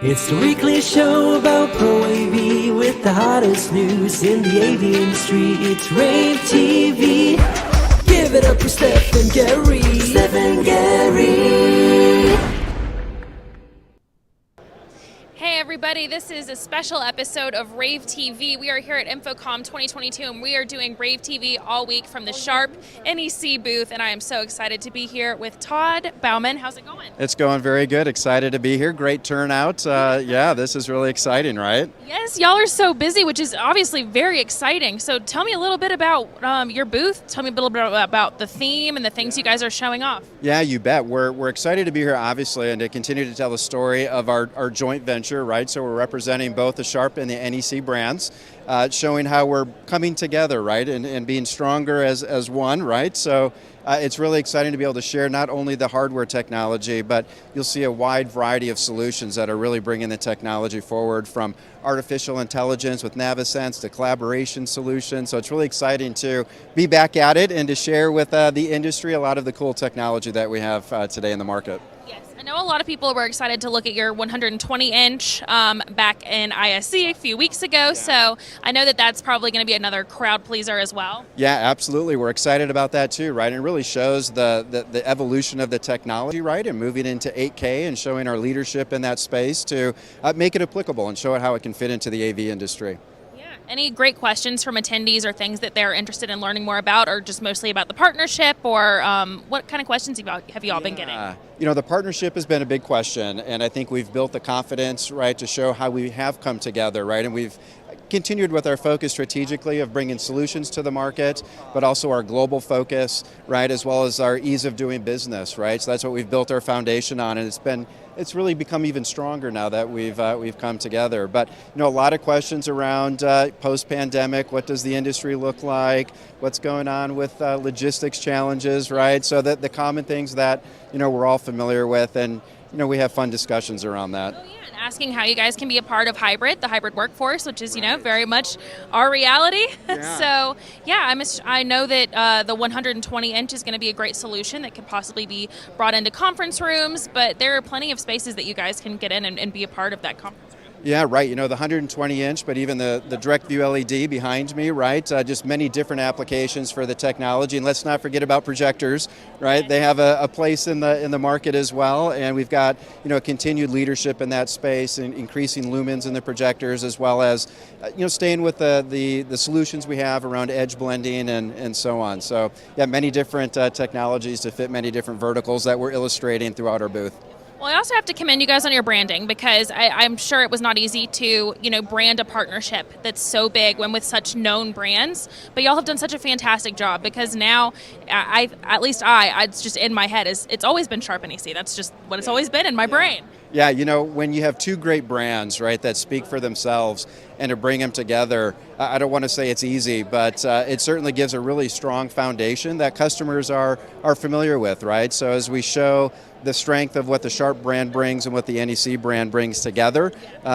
It's the weekly show about Pro AV with the hottest news in the AV industry. It's rAVe TV. Give it up for Steph and Gary. Steph and Gary. Hey everybody, this is a special episode of rAVe TV. We are here at InfoComm 2022 and we are doing rAVe TV all week from the Sharp NEC booth, and I am so excited to be here with Todd Bauman. How's it going? It's going very good. Excited to be here. Great turnout. Yeah, this is really exciting, right? Yes, y'all are so busy, which is obviously very exciting. So tell me a little bit about your booth. Tell me a little bit about the theme and the things you guys are showing off. Yeah, you bet. We're excited to be here, obviously, and to continue to tell the story of our joint venture, right? So we're representing both the Sharp and the NEC brands, showing how we're coming together, right, and being stronger as one, right? So it's really exciting to be able to share not only the hardware technology, but you'll see a wide variety of solutions that are really bringing the technology forward, from artificial intelligence with Navisense to collaboration solutions. So it's really exciting to be back at it and to share with the industry a lot of the cool technology that we have today in the market. Yes, I know a lot of people were excited to look at your 120-inch back in ISC a few weeks ago, so I know that that's probably going to be another crowd pleaser as well. Yeah, absolutely. We're excited about that too, right? It really shows the evolution of the technology, right, and moving into 8K and showing our leadership in that space to make it applicable and show it how it can fit into the AV industry. Any great questions from attendees or things that they're interested in learning more about, or just mostly about the partnership, or what kind of questions have you all been getting? You know, the partnership has been a big question, and I think we've built the confidence, right, to show how we have come together, right, and we've continued with our focus strategically of bringing solutions to the market, but also our global focus, right, as well as our ease of doing business, right? So that's what we've built our foundation on, and it's really become even stronger now that we've come together. But you know, a lot of questions around post-pandemic. What does the industry look like? What's going on with logistics challenges, right? So that the common things that we're all familiar with, and we have fun discussions around that. Oh, yeah. Asking how you guys can be a part of the hybrid workforce, which is very much our reality. Yeah. So yeah, I know that the 120-inch is going to be a great solution that could possibly be brought into conference rooms, but there are plenty of spaces that you guys can get in and be a part of that conference room. Yeah, right. The 120-inch, but even the direct view LED behind me, right? Just many different applications for the technology. And let's not forget about projectors, right? They have a place in the market as well. And we've got continued leadership in that space and increasing lumens in the projectors, as well as staying with the solutions we have around edge blending and so on. So yeah, many different technologies to fit many different verticals that we're illustrating throughout our booth. Well, I also have to commend you guys on your branding, because I'm sure it was not easy to, brand a partnership that's so big when with such known brands. But y'all have done such a fantastic job, because now, it's just in my head, it's always been Sharp NEC. That's just what it's always been in my brain. Yeah, when you have two great brands, right, that speak for themselves, and to bring them together, I don't want to say it's easy, but it certainly gives a really strong foundation that customers are familiar with, right? So as we show the strength of what the Sharp brand brings and what the NEC brand brings together,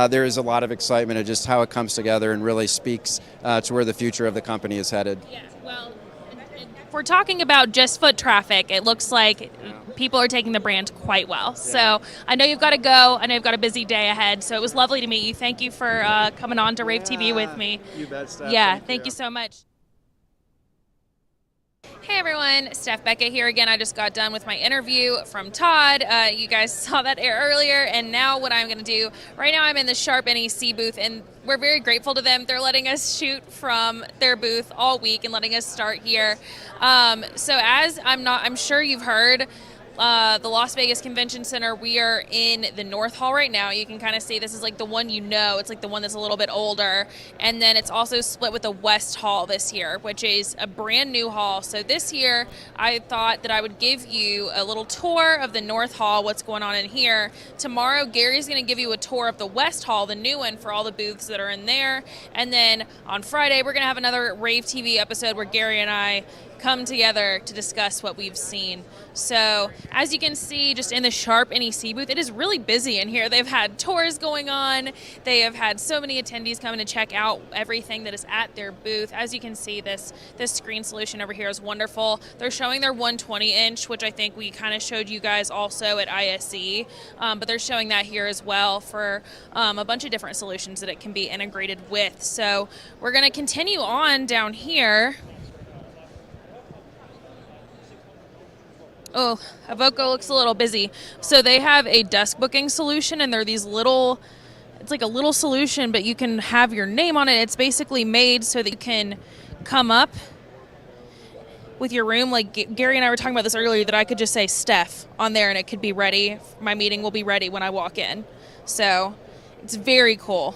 there is a lot of excitement at just how it comes together and really speaks to where the future of the company is headed. Yeah, well, if we're talking about just foot traffic, it looks like people are taking the brand quite well. Yeah. So I know you've got to go. I know you've got a busy day ahead. So it was lovely to meet you. Thank you for coming on to rAVe TV with me. You bet, Steph. Yeah, thank you so much. Hey everyone, Steph Beckett here again. I just got done with my interview from Todd. You guys saw that earlier, and now what I'm going to do, right now I'm in the Sharp NEC booth, and we're very grateful to them. They're letting us shoot from their booth all week and letting us start here. So as I'm sure you've heard, the Las Vegas Convention Center, we are in the North Hall right now. You can kind of see this is like the one it's like the one that's a little bit older. And then it's also split with the West Hall this year, which is a brand new hall. So this year, I thought that I would give you a little tour of the North Hall, what's going on in here. Tomorrow, Gary's going to give you a tour of the West Hall, the new one, for all the booths that are in there. And then on Friday, we're going to have another rAVe TV episode where Gary and I come together to discuss what we've seen. So as you can see, just in the Sharp NEC booth, it is really busy in here. They've had tours going on. They have had so many attendees coming to check out everything that is at their booth. As you can see, this screen solution over here is wonderful. They're showing their 120-inch, which I think we kind of showed you guys also at ISE, but they're showing that here as well for a bunch of different solutions that it can be integrated with. So we're going to continue on down here. Oh, Avoco looks a little busy. So they have a desk booking solution, and they're these little, it's like a little solution, but you can have your name on it. It's basically made so that you can come up with your room. Like Gary and I were talking about this earlier, that I could just say Steph on there and it could be ready. My meeting will be ready when I walk in. So it's very cool.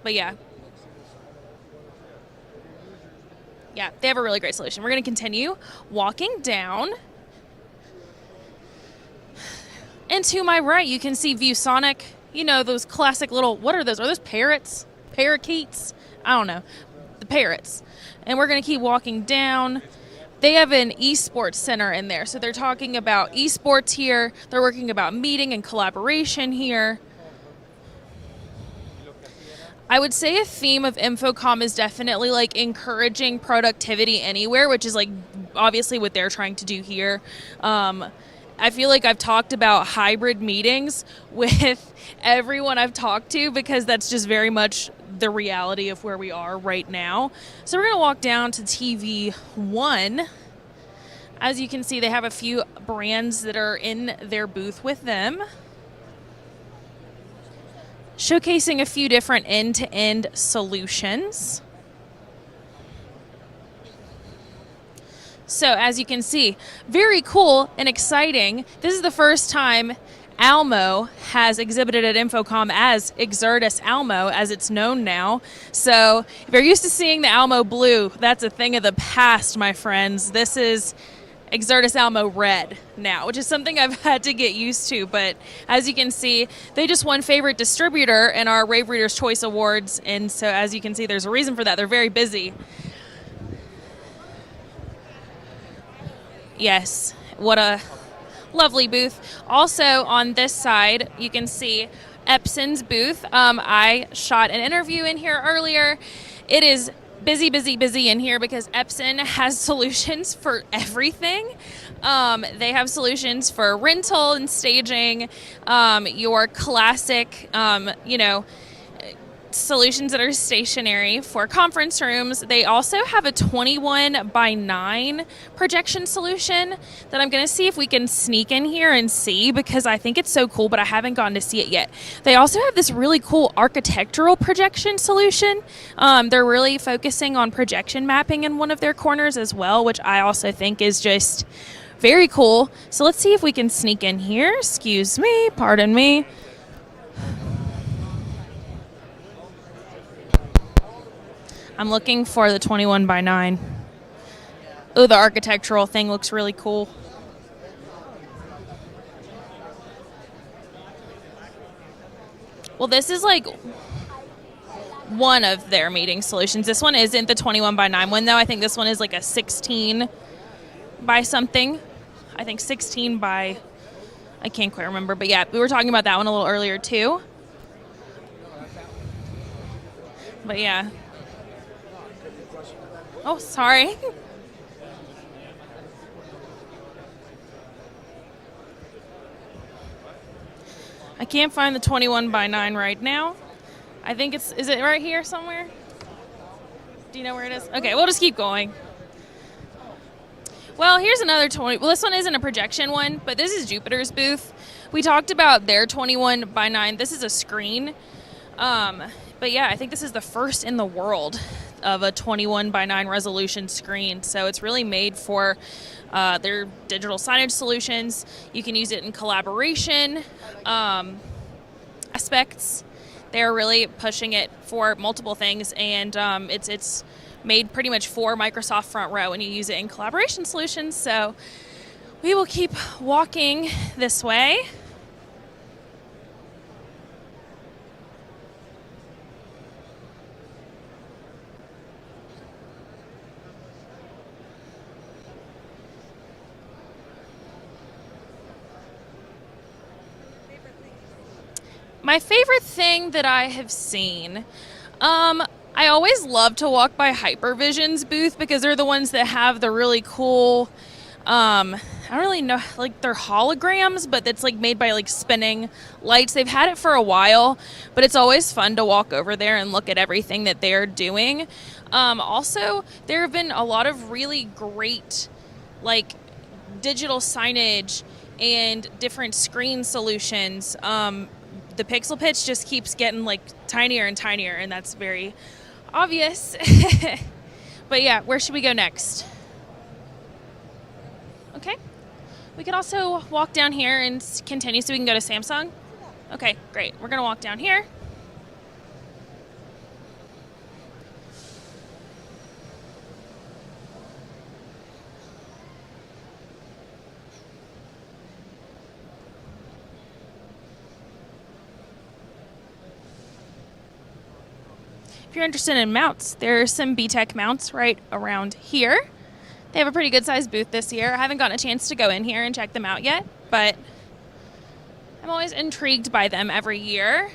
But yeah. Yeah, they have a really great solution. We're going to continue walking down. And to my right, you can see ViewSonic. You know, those classic little, what are those? Are those parrots? Parakeets? I don't know. The parrots. And we're going to keep walking down. They have an esports center in there. So they're talking about esports here. They're working about meeting and collaboration here. I would say a theme of InfoComm is definitely like encouraging productivity anywhere, which is like obviously what they're trying to do here. I feel like I've talked about hybrid meetings with everyone I've talked to, because that's just very much the reality of where we are right now. So we're going to walk down to TV1. As you can see, they have a few brands that are in their booth with them, showcasing a few different end-to-end solutions. So as you can see, very cool and exciting. This is the first time Almo has exhibited at InfoComm as Exertis Almo, as it's known now. So if you're used to seeing the Almo blue, that's a thing of the past, my friends. This is Exertis Almo Red now, which is something I've had to get used to. But as you can see, they just won Favorite Distributor in our rAVe Readers' Choice Awards. And so as you can see, there's a reason for that. They're very busy. Yes, what a lovely booth. Also on this side, you can see Epson's booth. I shot an interview in here earlier. It is busy in here because Epson has solutions for everything. They have solutions for rental and staging, your classic, solutions that are stationary for conference rooms. They also have a 21:9 projection solution that I'm going to see if we can sneak in here and see, because I think it's so cool, but I haven't gotten to see it yet. They also have this really cool architectural projection solution. They're really focusing on projection mapping in one of their corners as well, which I also think is just very cool. So let's see if we can sneak in here. Excuse me, pardon me. I'm looking for the 21:9. Oh, the architectural thing looks really cool. Well, this is like one of their meeting solutions. This one isn't the 21:9 one, though. I think this one is like a 16 by something. I think 16 by, I can't quite remember. But yeah, we were talking about that one a little earlier, too. But yeah. Oh, sorry. I can't find the 21:9 right now. I think is it right here somewhere? Do you know where it is? Okay, we'll just keep going. Well, here's another 20. Well, this one isn't a projection one, but this is Jupiter's booth. We talked about their 21:9. This is a screen. But yeah, I think this is the first in the world of a 21:9 resolution screen. So it's really made for their digital signage solutions. You can use it in collaboration aspects. They're really pushing it for multiple things, and it's made pretty much for Microsoft Front Row, and you use it in collaboration solutions. So we will keep walking this way. My favorite thing that I have seen, I always love to walk by Hypervision's booth because they're the ones that have the really cool, I don't really know, like they're holograms, but it's like made by like spinning lights. They've had it for a while, but it's always fun to walk over there and look at everything that they're doing. Also, there have been a lot of really great like digital signage and different screen solutions. The pixel pitch just keeps getting like tinier and tinier, and that's very obvious. But yeah, where should we go next? Okay. We could also walk down here and continue so we can go to Samsung. Okay, great. We're going to walk down here. If you're interested in mounts, there are some BTEC mounts right around here. They have a pretty good sized booth this year. I haven't gotten a chance to go in here and check them out yet, but I'm always intrigued by them every year.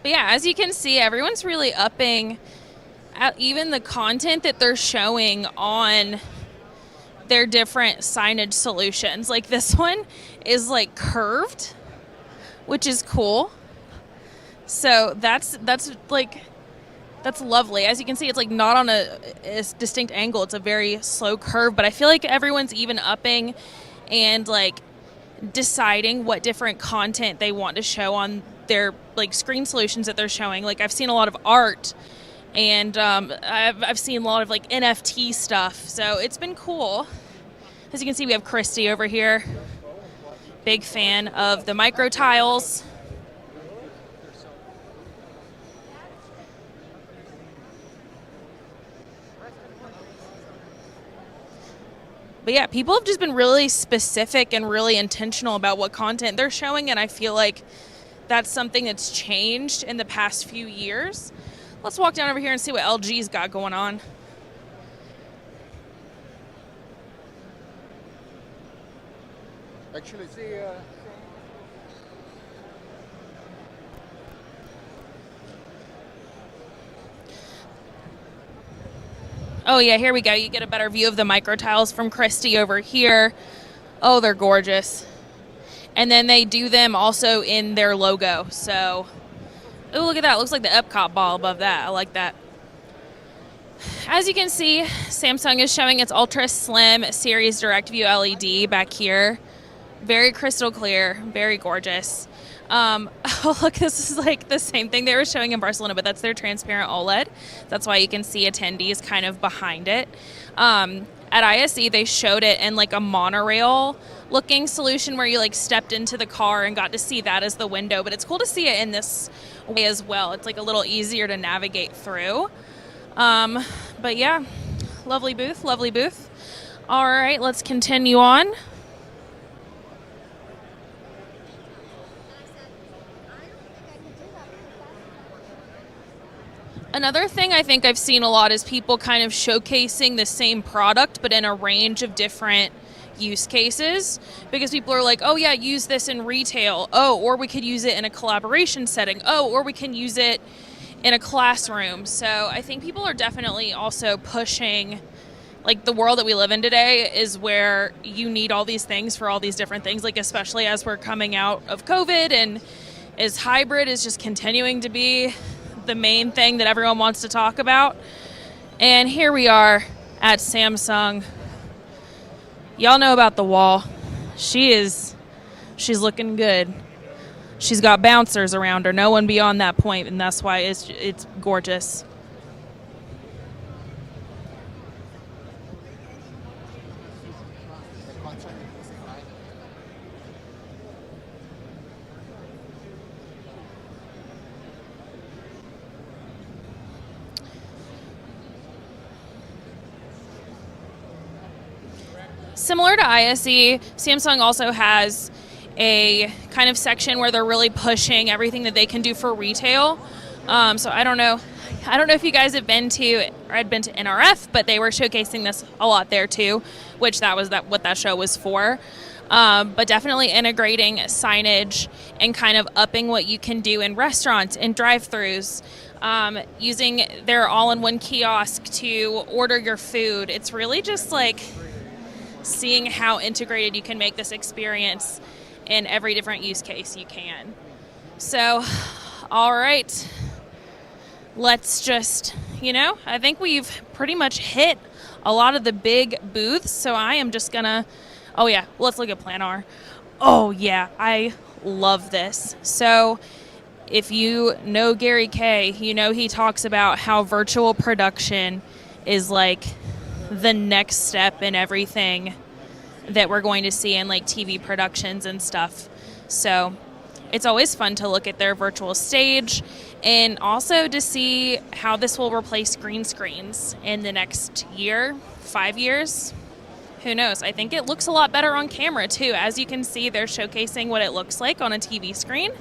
But yeah, as you can see, everyone's really upping even the content that they're showing on their different signage solutions. Like this one is like curved, which is cool. So that's lovely. As you can see, it's like not on a distinct angle. It's a very slow curve, but I feel like everyone's even upping and like deciding what different content they want to show on their like screen solutions that they're showing. Like I've seen a lot of art, and I've seen a lot of like NFT stuff. So it's been cool. As you can see, we have Christy over here. Big fan of the micro tiles. But yeah, people have just been really specific and really intentional about what content they're showing, and I feel like that's something that's changed in the past few years. Let's walk down over here and see what LG's got going on. Actually, Oh yeah, here we go. You get a better view of the micro tiles from Christy over here. Oh, they're gorgeous. And then they do them also in their logo. So, oh, look at that. It looks like the Epcot ball above that. I like that. As you can see, Samsung is showing its Ultra Slim Series Direct View LED back here. Very crystal clear, very gorgeous. Oh, look, this is like the same thing they were showing in Barcelona, but that's their transparent OLED. That's why you can see attendees kind of behind it. At ISE, they showed it in like a monorail looking solution where you like stepped into the car and got to see that as the window, but it's cool to see it in this way as well. It's like a little easier to navigate through. But yeah, lovely booth, lovely booth. All right, let's continue on. Another thing I think I've seen a lot is people kind of showcasing the same product but in a range of different use cases, because people are like, oh yeah, use this in retail. Oh, or we could use it in a collaboration setting. Oh, or we can use it in a classroom. So I think people are definitely also pushing, like the world that we live in today is where you need all these things for all these different things, like especially as we're coming out of COVID and as hybrid is just continuing to be the main thing that everyone wants to talk about. And here we are at Samsung. Y'all know about the wall. She's looking good. She's got bouncers around her, no one beyond that point, and that's why it's gorgeous. Similar to ISE, Samsung also has a kind of section where they're really pushing everything that they can do for retail. So I don't know if you guys have been to or had been to NRF, but they were showcasing this a lot there too, which what that show was for. But definitely integrating signage and kind of upping what you can do in restaurants and drive-thrus, using their all-in-one kiosk to order your food. It's really just like seeing how integrated you can make this experience in every different use case you can. So, all right. Let's just, I think we've pretty much hit a lot of the big booths. So I am just going to, let's look at Plan R. Oh, yeah, I love this. So if you know Gary K, he talks about how virtual production is like the next step in everything that we're going to see in like TV productions and stuff. So it's always fun to look at their virtual stage and also to see how this will replace green screens in the next year, 5 years. Who knows? I think it looks a lot better on camera too. As you can see, they're showcasing what it looks like on a TV screen.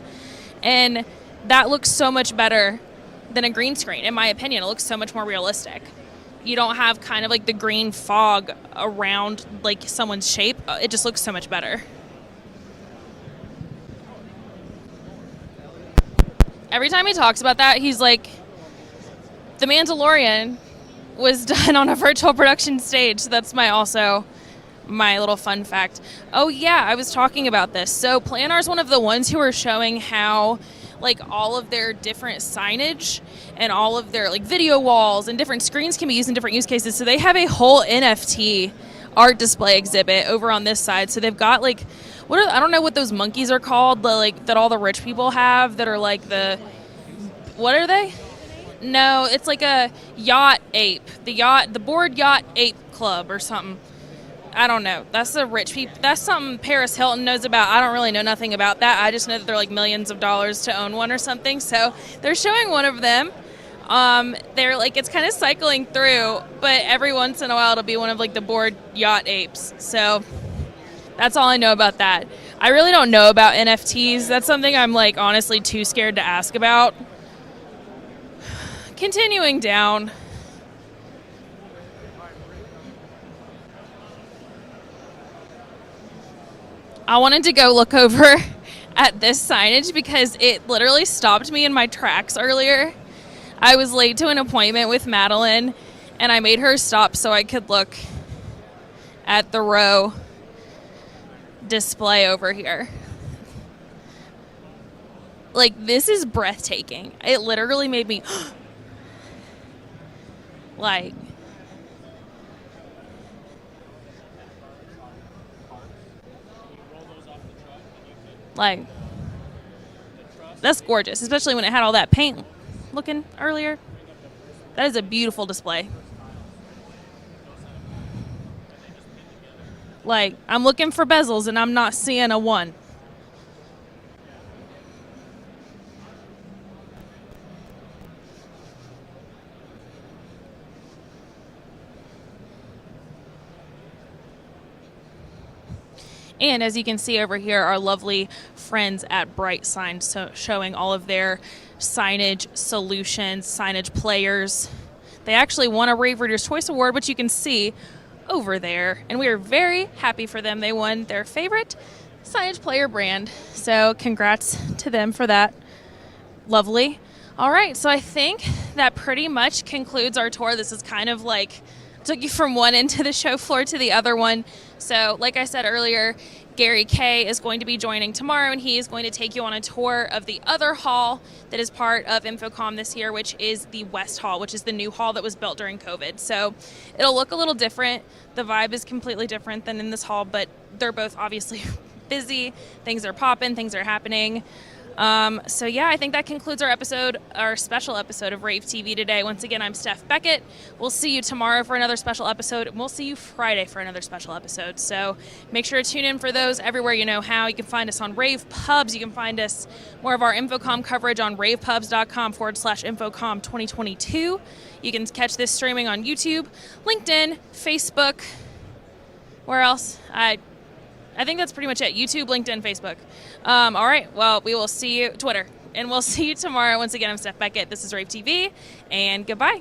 And that looks so much better than a green screen. In my opinion, it looks so much more realistic. You don't have kind of like the green fog around like someone's shape. It just looks so much better. Every time he talks about that, he's like, The Mandalorian was done on a virtual production stage. So that's my little fun fact. Oh yeah, I was talking about this. So Plan R is one of the ones who are showing how like all of their different signage and all of their like video walls and different screens can be used in different use cases. So they have a whole NFT art display exhibit over on this side. So they've got like, I don't know what those monkeys are called, that all the rich people have that are like what are they? No, it's like a yacht ape. The board yacht ape club or something. I don't know. That's the rich people. That's something Paris Hilton knows about. I don't really know nothing about that. I just know that they're like millions of dollars to own one or something. So they're showing one of them. They're like, it's kind of cycling through, but every once in a while it'll be one of like the board yacht apes. So that's all I know about that. I really don't know about NFTs. That's something I'm like honestly too scared to ask about. Continuing down. I wanted to go look over at this signage because it literally stopped me in my tracks earlier. I was late to an appointment with Madeline, and I made her stop so I could look at the row display over here. Like, this is breathtaking. It literally made me like, that's gorgeous, especially when it had all that paint looking earlier. That is a beautiful display. Like, I'm looking for bezels and I'm not seeing a one. And as you can see over here, our lovely friends at Bright Sign, so showing all of their signage solutions, signage players. They actually won a rAVe Reader's Choice Award, which you can see over there. And we are very happy for them. They won their favorite signage player brand. So congrats to them for that. Lovely. All right, so I think that pretty much concludes our tour. This is kind of like took you from one end of the show floor to the other one. So like I said earlier, Gary K is going to be joining tomorrow, and he is going to take you on a tour of the other hall that is part of InfoComm this year, which is the West Hall, which is the new hall that was built during COVID. So it'll look a little different. The vibe is completely different than in this hall, but they're both obviously busy. Things are popping, things are happening. So yeah, I think that concludes our special episode of rAVe TV today. Once again, I'm Steph Beckett. We'll see you tomorrow for another special episode, and we'll see you Friday for another special episode. So make sure to tune in for those everywhere you know how. You can find us on rAVe Pubs. You can find us more of our InfoComm coverage on ravepubs.com/InfoComm 2022. You can catch this streaming on YouTube, LinkedIn, Facebook. Where else? I think that's pretty much it. YouTube, LinkedIn, Facebook. All right. Well, we will see you. Twitter. And we'll see you tomorrow. Once again, I'm Steph Beckett. This is rAVe TV, and goodbye.